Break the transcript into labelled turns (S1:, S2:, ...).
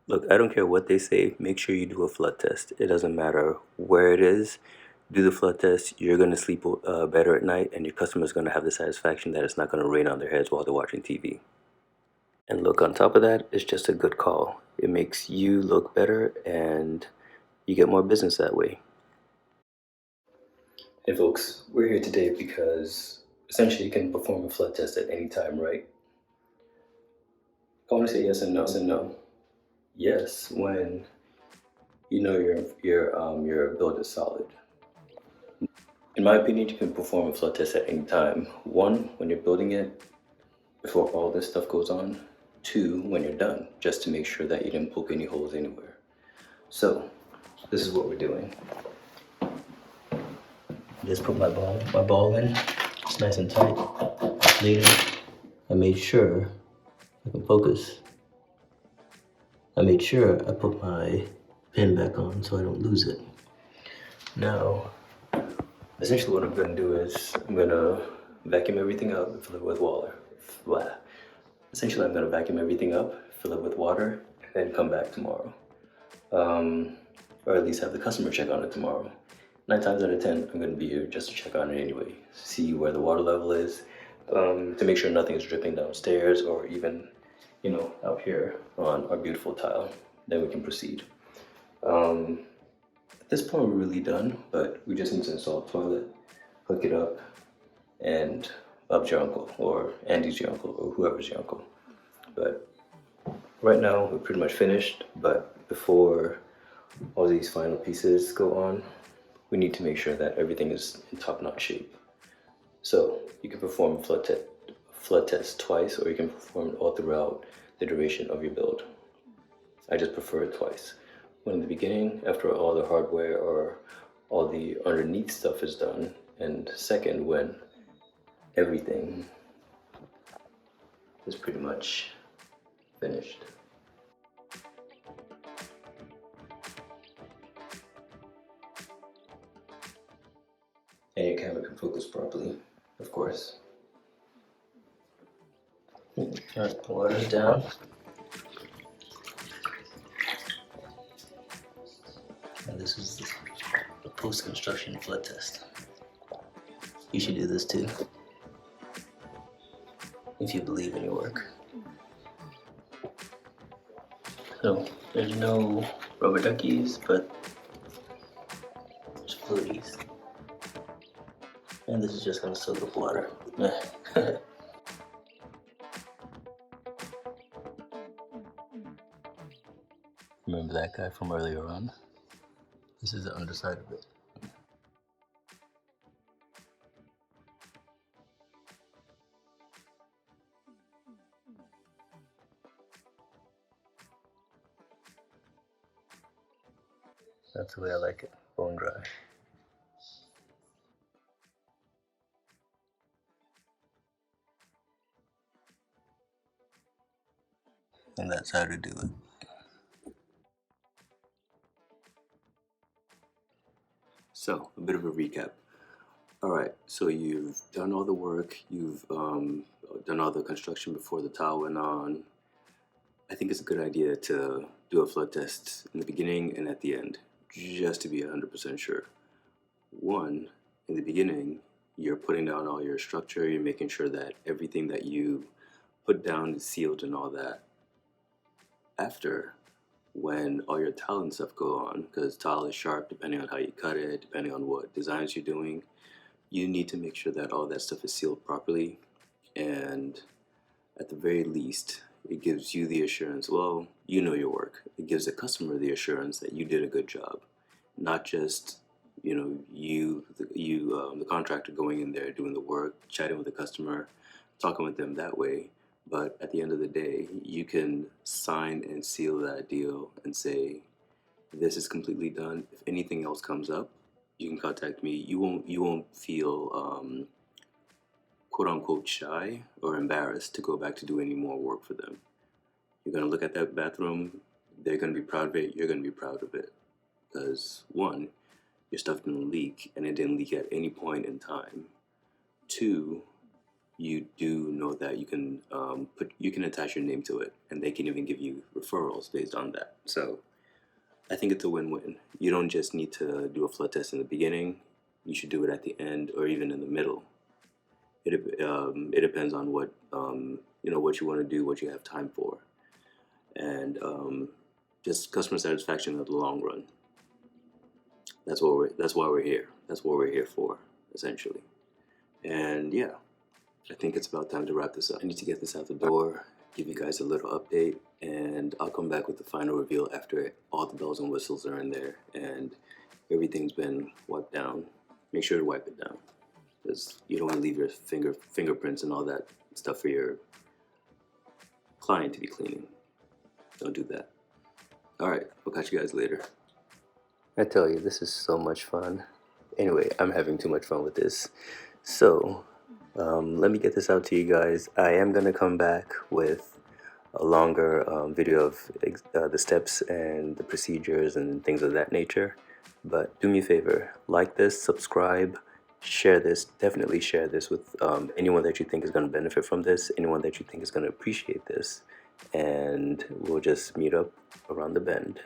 S1: Look, I don't care what they say, make sure you do a flood test. It doesn't matter where it is. Do the flood test, you're going to sleep better at night, and your customer's going to have the satisfaction that it's not going to rain on their heads while they're watching TV. And look, on top of that, it's just a good call. It makes you look better, and you get more business that way. Hey folks, we're here today because essentially you can perform a flood test at any time, right? I want to say yes and no. Yes, when you know your build is solid. In my opinion, you can perform a flood test at any time. One, when you're building it, before all this stuff goes on. Two, when you're done, just to make sure that you didn't poke any holes anywhere. So, this is what we're doing. Just put my ball in. It's nice and tight. Later, I made sure I can focus. I made sure I put my pin back on so I don't lose it. Now, essentially what I'm gonna do is I'm gonna vacuum everything up and fill it with water. Blah. Essentially, I'm gonna vacuum everything up, fill it with water, and then come back tomorrow. Um, or at least have the customer check on it tomorrow. 9 times out of 10, I'm gonna be here just to check on it anyway, see where the water level is, to make sure nothing is dripping downstairs or even, out here on our beautiful tile. Then we can proceed. Um, at this point, we're really done, but we just need to install a toilet, hook it up, and Bob's your uncle, or Andy's your uncle, or whoever's your uncle. But right now, we're pretty much finished, but before all these final pieces go on, we need to make sure that everything is in top-notch shape. So you can perform a flood test twice, or you can perform it all throughout the duration of your build. I just prefer it twice. One in the beginning, after all the hardware or all the underneath stuff is done, and second, when everything is pretty much finished. And your camera can focus properly, of course. Alright, water's down. And this is the post-construction flood test. You should do this too, if you believe in your work. So, there's no rubber duckies, but there's floaties. And this is just gonna soak up water. Remember that guy from earlier on? This is the underside of it. That's the way I like it, bone dry. And that's how to do it. So, a bit of a recap. All right, so you've done all the work, you've done all the construction before the tile went on. I think it's a good idea to do a flood test in the beginning and at the end, just to be 100% sure. One, in the beginning, you're putting down all your structure, you're making sure that everything that you put down is sealed and all that. After, when all your tile and stuff go on, because tile is sharp depending on how you cut it, depending on what designs you're doing, you need to make sure that all that stuff is sealed properly. And at the very least, it gives you the assurance, well, you know your work. It gives the customer the assurance that you did a good job, not just the contractor going in there doing the work, chatting with the customer, talking with them that way. But at the end of the day, you can sign and seal that deal and say, this is completely done. If anything else comes up, you can contact me. You won't feel quote unquote shy or embarrassed to go back to do any more work for them. You're gonna look at that bathroom, they're gonna be proud of it, you're gonna be proud of it. Because one, your stuff didn't leak and it didn't leak at any point in time. Two,
S2: you do know that you can you can attach your name to it, and they can even give you referrals based on that. So I think it's a win-win. You don't just need to do a flood test in the beginning. You should do it at the end or even in the middle. It depends on what what you want to do, what you have time for, and just customer satisfaction in the long run. That's why we're here. That's what we're here for, essentially. And yeah, I think it's about time to wrap this up. I need to get this out the door, give you guys a little update, and I'll come back with the final reveal after all the bells and whistles are in there and everything's been wiped down. Make sure to wipe it down, because you don't want to leave your fingerprints and all that stuff for your client to be cleaning. Don't do that. All right, I'll catch you guys later. I tell you, this is so much fun. Anyway, I'm having too much fun with this. So, let me get this out to you guys. I am going to come back with a longer video of the steps and the procedures and things of that nature. But do me a favor, like this, subscribe, share this. Definitely share this with anyone that you think is going to benefit from this, anyone that you think is going to appreciate this. And we'll just meet up around the bend.